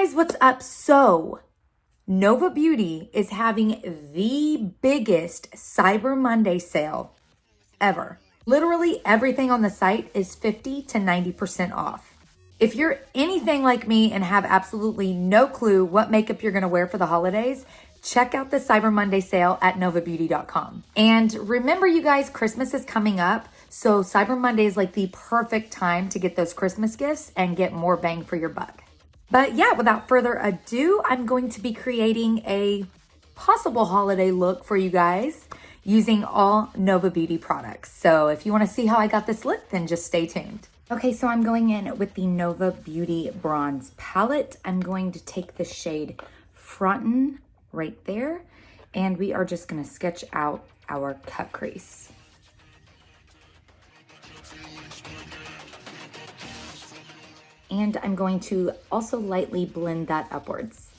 guys, what's up? So, Nova Beauty is having the biggest Cyber Monday sale ever. Literally everything on the site is 50 to 90% off. If you're anything like me and have absolutely no clue what makeup you're gonna wear for the holidays, check out the Cyber Monday sale at novabeauty.com. And remember, you guys, Christmas is coming up. So Cyber Monday is like the perfect time to get those Christmas gifts and get more bang for your buck. But yeah, without further ado, I'm going to be creating a possible holiday look for you guys using all Nova Beauty products. So if you want to see how I got this look, then just stay tuned. Okay, so I'm going in with the Nova Beauty Bronze Palette. I'm going to take the shade Frontin' right there, and we are just going to sketch out our cut crease. And I'm going to also lightly blend that upwards.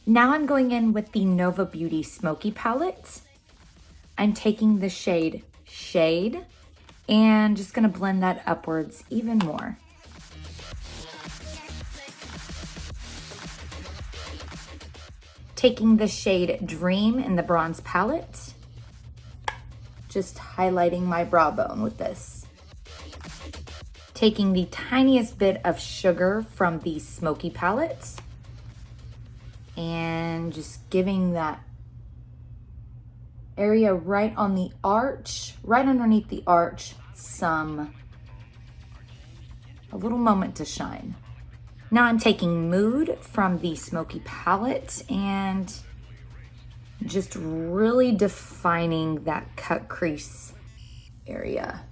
Now I'm going in with the Nova Beauty Smoky Palette. I'm taking the shade Shade and just gonna blend that upwards even more. Taking the shade Dream in the Bronze Palette, just highlighting my brow bone with this. Taking the tiniest bit of Sugar from the Smoky Palette and just giving that area right on the arch, right underneath the arch, a little moment to shine. Now I'm taking Mood from the Smoky Palette and just really defining that cut crease area.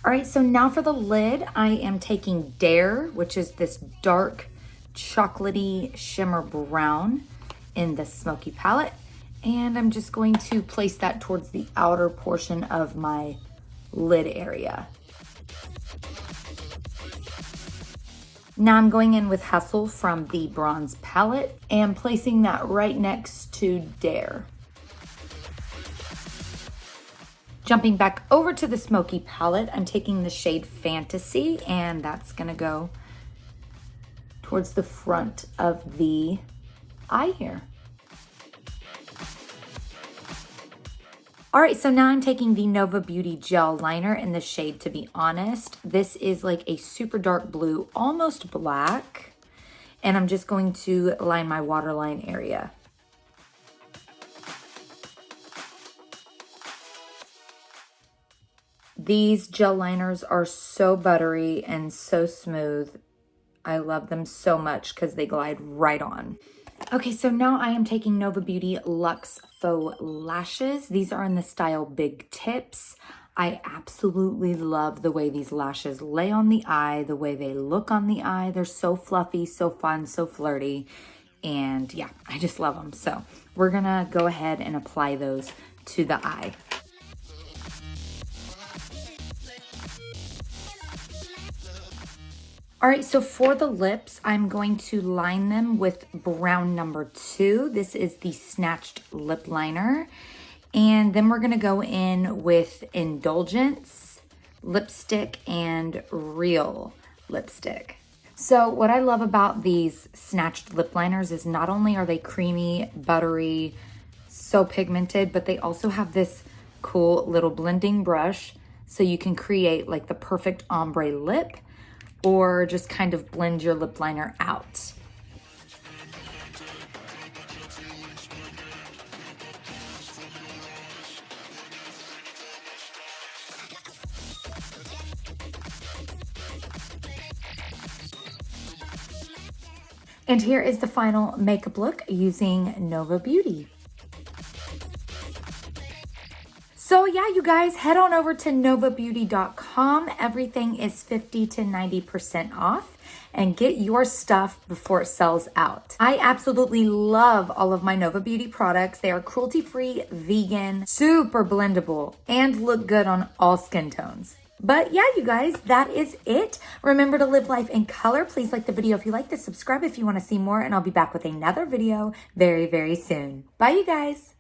All right, so now for the lid, I am taking Dare, which is this dark chocolatey shimmer brown in the Smoky Palette. And I'm just going to place that towards the outer portion of my lid area. Now I'm going in with Hustle from the Bronze Palette and placing that right next to Dare. Jumping back over to the Smoky Palette, I'm taking the shade Fantasy, and that's gonna go towards the front of the eye here. All right, so now I'm taking the Nova Beauty Gel Liner in the shade To Be Honest. This is like a super dark blue, almost black, and I'm just going to line my waterline area. These gel liners are so buttery and so smooth. I love them so much because they glide right on. Okay, so now I am taking Nova Beauty Luxe Faux Lashes. These are in the style Big Tips. I absolutely love the way these lashes lay on the eye, the way they look on the eye. They're so fluffy, so fun, so flirty. And yeah, I just love them. So we're gonna go ahead and apply those to the eye. All right, so for the lips, I'm going to line them with brown number 2. This is the Snatched Lip Liner. And then we're gonna go in with Indulgence lipstick and Real lipstick. So what I love about these Snatched Lip Liners is not only are they creamy, buttery, so pigmented, but they also have this cool little blending brush so you can create like the perfect ombre lip, or just kind of blend your lip liner out. And here is the final makeup look using Nova Beauty. So yeah, you guys, head on over to novabeauty.com. Everything is 50 to 90% off and get your stuff before it sells out. I absolutely love all of my Nova Beauty products. They are cruelty-free, vegan, super blendable, and look good on all skin tones. But yeah, you guys, that is it. Remember to live life in color. Please like the video if you like this. Subscribe if you want to see more. And I'll be back with another video very, very soon. Bye, you guys.